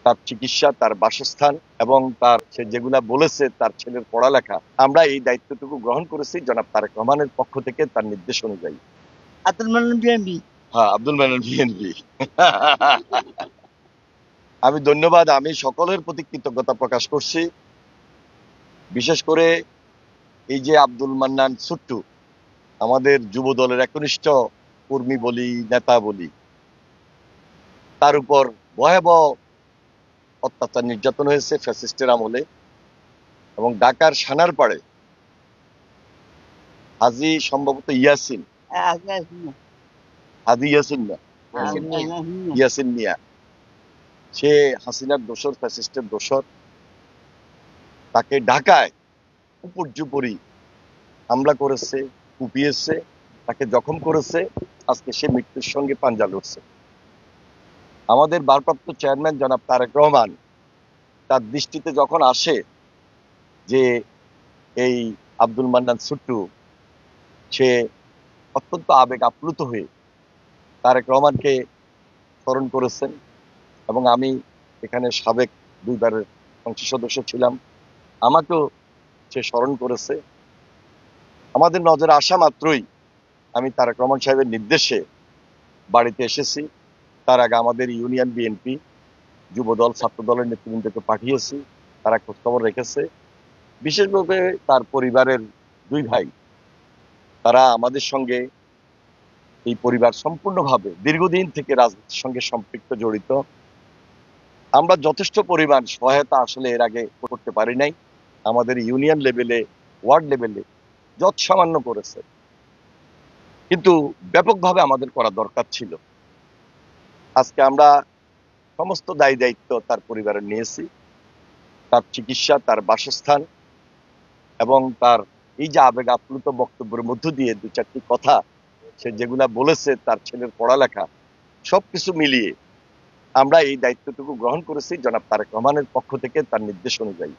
তার চিকিৎসা, তার বাসস্থান এবং তার সে যেগুলা বলেছে তার ছেলের পড়ালেখা, আমরা এই দায়িত্বটুকু গ্রহণ করেছি জনাব তারেক রহমানের পক্ষ থেকে তার নির্দেশ অনুযায়ী। আব্দুল মান্নান বিএনপি। হ্যাঁ, আব্দুল মান্নান বিএনপি। আমি ধন্যবাদ, আমি সকলের প্রতি কৃতজ্ঞতা প্রকাশ করছি। বিশেষ করে এই যে আব্দুল মান্নান ছুট্টু, আমাদের যুব দলের একনিষ্ঠ কর্মী বলি, নেতা বলি, তার উপর ভয়াবহ অত্যাচার নির্যাতন হয়েছে ফ্যাসিস্টের আমলে। এবং ঢাকার সানারপাড়ে হাজি সম্ভবত ইয়াসিন, হাজি ইয়াসিন না, ইয়াসিন মিয়া, সে হাসিনার দোসর, ফ্যাসিস্টের দোসর। তাকে ঢাকায় উপর্যুপরি হামলা করেছে, কুপিয়েছে, তাকে জখম করেছে। আজকে সে মৃত্যুর সঙ্গে পাঞ্জা লড়ছে। আমাদের ভারপ্রাপ্ত চেয়ারম্যান জনাব তারেক রহমান তার দৃষ্টিতে যখন আসে যে এই আব্দুল মান্নান ছুট্টু, সে অত্যন্ত আবেগ আপ্লুত হয়ে তারেক রহমানকে স্মরণ করেছেন। এবং আমি এখানে সাবেক 2 বারের সংসদ সদস্য ছিলাম, আমাকেও সে স্মরণ করেছে। আমাদের নজরে আসা মাত্রই আমি তারেক রহমান সাহেবের নির্দেশে বাড়িতে এসেছি। তার আগে আমাদের ইউনিয়ন বিএনপি, যুবদল, ছাত্র দলের নেতৃবৃন্দকে পাঠিয়েছি, তারা খোঁজখবর রেখেছে। বিশেষভাবে তার পরিবারের 2 ভাই, তারা আমাদের সঙ্গে, এই পরিবার সম্পূর্ণভাবে দীর্ঘদিন থেকে রাজনীতির সঙ্গে সম্পৃক্ত, জড়িত। আমরা যথেষ্ট পরিমাণ সহায়তা আসলে এর আগে করতে পারি নাই। আমাদের ইউনিয়ন লেভেলে, ওয়ার্ড লেভেলে যত সামান্য করেছে, কিন্তু ব্যাপকভাবে আমাদের করা দরকার ছিল। আজকে আমরা সমস্ত দায়ী দায়িত্ব তার পরিবারের নিয়েছি। তার চিকিৎসা, তার বাসস্থান এবং তার এই যে আবেগ আপ্লুত বক্তব্যের মধ্য দিয়ে 2-4টি কথা সে যেগুলা বলেছে, তার ছেলের পড়ালেখা, সবকিছু মিলিয়ে আমরা এই দায়িত্বটুকু গ্রহণ করেছি জনাব তারেক রহমানের পক্ষ থেকে তার নির্দেশ অনুযায়ী।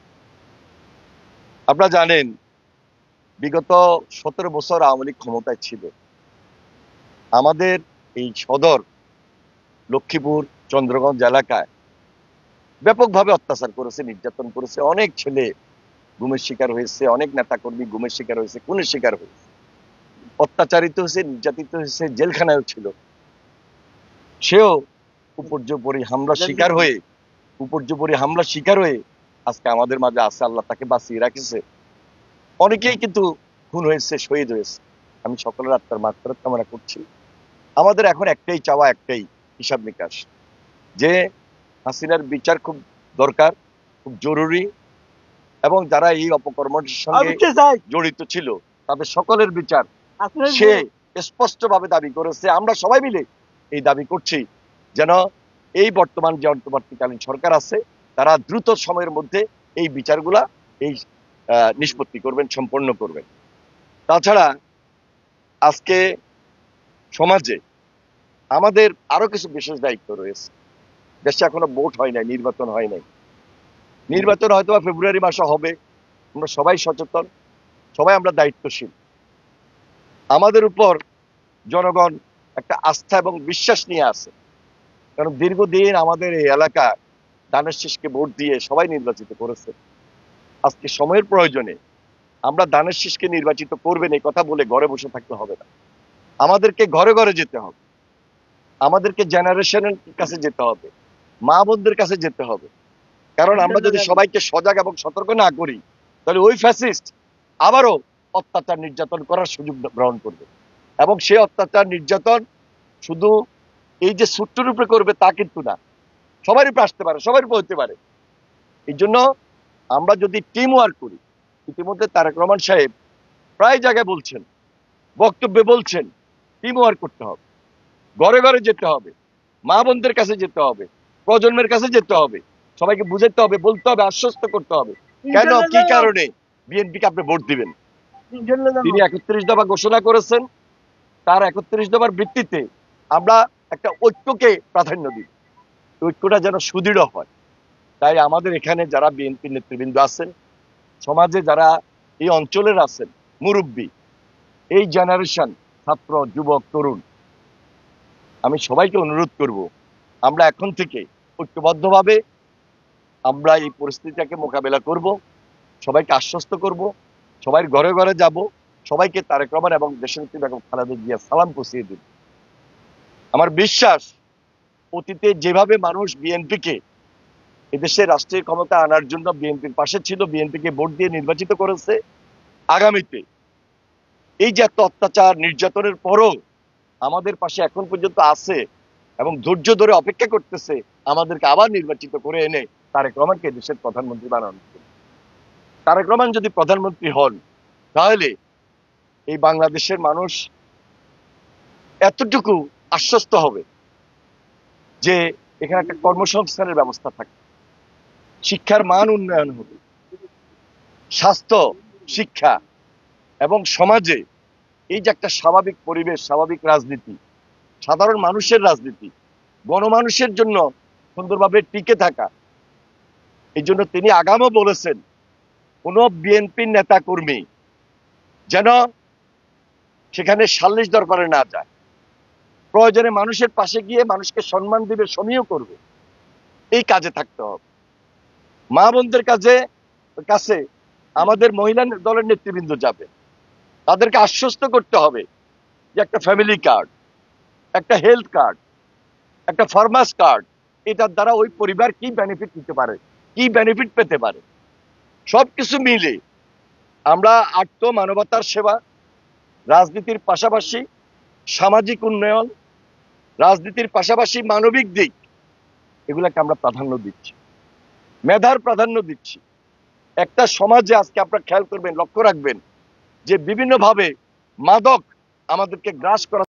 আপনারা জানেন, বিগত 17 বছর আওয়ামী লীগ ক্ষমতায় ছিল। আমাদের এই সদর লক্ষ্মীপুর, চন্দ্রগঞ্জ এলাকায় ব্যাপকভাবে অত্যাচার করেছে, নির্যাতন করেছে। অনেক ছেলে গুমের শিকার হয়েছে, অনেক নেতাকর্মী গুমের শিকার হয়েছে, খুনের শিকার হয়েছে, অত্যাচারিত হয়েছে, নির্যাতিত হয়েছে, জেলখানায়ও ছিল। সেও উপর্যুপরি হামলা শিকার হয়ে আজকে আমাদের মাঝে আছে। আল্লাহ তাকে বাঁচিয়ে রাখেছে। অনেকেই কিন্তু খুন হয়েছে, শহীদ হয়েছে। আমি সকলের আত্মার মাগফিরাত কামনা করছি। আমাদের এখন একটাই চাওয়া, একটাই হিসাব নিকাশ, যে হাসিনার বিচার খুব দরকার, খুব জরুরি, এবং যারা এই অপকর্মের সঙ্গে জড়িত ছিল তাদের সকলের বিচার সে স্পষ্টভাবে দাবি করেছে। আমরা সবাই মিলে এই দাবি করছি যেন এই বর্তমান যে অন্তর্বর্তীকালীন সরকার আছে, তারা দ্রুত সময়ের মধ্যে এই বিচারগুলা এই নিষ্পত্তি করবেন, সম্পন্ন করবেন। তাছাড়া আজকে সমাজে আমাদের আরো কিছু বিশেষ দায়িত্ব রয়েছে। দেশে এখনো ভোট হয় নাই, নির্বাচন হয় নাই। নির্বাচন হয়তো ফেব্রুয়ারি মাসে হবে। আমরা সবাই সচেতন, সবাই আমরা দায়িত্বশীল। আমাদের উপর জনগণ একটা আস্থা এবং বিশ্বাস নিয়ে আছে, কারণ দীর্ঘদিন আমাদের এই এলাকা ধানের শীষকে ভোট দিয়ে সবাই নির্বাচিত করেছে। আজকে সময়ের প্রয়োজনে আমরা ধানের শীষকে নির্বাচিত করবেন এই কথা বলে ঘরে বসে থাকতে হবে না। আমাদেরকে ঘরে ঘরে যেতে হবে, আমাদেরকে জেনারেশনের কাছে যেতে হবে, মা বোনদের কাছে যেতে হবে। কারণ আমরা যদি সবাইকে সজাগ এবং সতর্ক না করি, তাহলে ওই ফ্যাসিস্ট আবারও অত্যাচার নির্যাতন করার সুযোগ গ্রহণ করবে। এবং সে অত্যাচার নির্যাতন শুধু এই যে ছুট্টুর উপরে করবে তা কিন্তু না, সবারই উপরে আসতে পারে, সবারই উপরে হতে পারে। এই জন্য আমরা যদি টিম ওয়ার্ক করি, ইতিমধ্যে তারেক রহমান সাহেব প্রায় জায়গায় বলছেন, বক্তব্যে বলছেন, টিম ওয়ার্ক করতে হবে, ঘরে ঘরে যেতে হবে, মা বোনদের কাছে যেতে হবে, প্রজন্মের কাছে যেতে হবে, সবাইকে বুঝাতে হবে, বলতে হবে, আশ্বস্ত করতে হবে কেন, কি কারণে বিএনপিকে আপনি ভোট দিবেন। তিনি 31 দফা ঘোষণা করেছেন। তার 31 দফার ভিত্তিতে আমরা একটা ঐক্যকে প্রাধান্য দিই, ঐক্যটা যেন সুদৃঢ় হয়। তাই আমাদের এখানে যারা বিএনপি নেতৃবৃন্দ আছেন, সমাজে যারা এই অঞ্চলের আছেন, মুরব্বী, এই জেনারেশন, ছাত্র, যুবক, তরুণ, আমি সবাইকে অনুরোধ করব, আমরা এখন থেকে ঐক্যবদ্ধভাবে আমরা এই পরিস্থিতিটাকে মোকাবেলা করব, সবাইকে আশ্বস্ত করব, সবাই ঘরে ঘরে যাব, সবাইকে তারেক রহমান এবং দেশনেত্রী বেগম খালেদা জিয়া সালাম পৌঁছিয়ে দেব। আমার বিশ্বাস অতীতে যেভাবে মানুষ বিএনপিকে এদেশে রাষ্ট্রীয় ক্ষমতা আনার জন্য বিএনপির পাশে ছিল, বিএনপিকে ভোট দিয়ে নির্বাচিত করেছে, আগামীতে এই যে এত অত্যাচার নির্যাতনের পরও আমাদের পাশে এখন পর্যন্ত আছে এবং ধৈর্য ধরে অপেক্ষা করতেছে আমাদেরকে আবার নির্বাচিত করে এনে তারেক রহমানকে দেশের প্রধানমন্ত্রী বানানো। তারেক রহমান যদি প্রধানমন্ত্রী হন তাহলে এই বাংলাদেশের মানুষ এতটুকু আশ্বস্ত হবে যে এখানে একটা কর্মসংস্থানের ব্যবস্থা থাকে, শিক্ষার মান উন্নয়ন হবে, স্বাস্থ্য, শিক্ষা এবং সমাজে এই যে একটা স্বাভাবিক পরিবেশ, স্বাভাবিক রাজনীতি, সাধারণ মানুষের রাজনীতি, গণমানুষের জন্য সুন্দরভাবে টিকে থাকা, এই জন্য তিনি আগামও বলেছেন কোন বিএনপির নেতা কর্মী যেন সেখানে সালিশ দরবারে না যায়, প্রয়োজনে মানুষের পাশে গিয়ে মানুষকে সম্মান দিবে, সমীহ করবে, এই কাজে থাকতে হবে। মা বোনদের কাছে আমাদের মহিলা দলের নেতৃবৃন্দ যাবে, তাদেরকে আশ্বস্ত করতে হবে যে একটা ফ্যামিলি কার্ড, একটা হেলথ কার্ড, একটা ফার্মার্স কার্ড, এটার দ্বারা ওই পরিবার কি বেনিফিট নিতে পারে, কি বেনিফিট পেতে পারে, সবকিছু মিলে আমরা আত্ম মানবতার সেবা, রাজনীতির পাশাপাশি সামাজিক উন্নয়ন, রাজনীতির পাশাপাশি মানবিক দিক, এগুলাকে আমরা প্রাধান্য দিচ্ছি, মেধার প্রাধান্য দিচ্ছি। একটা সমাজে আজকে আপনারা খেয়াল করবেন, লক্ষ্য রাখবেন যে বিভিন্নভাবে মাদক আমাদেরকে গ্রাস করা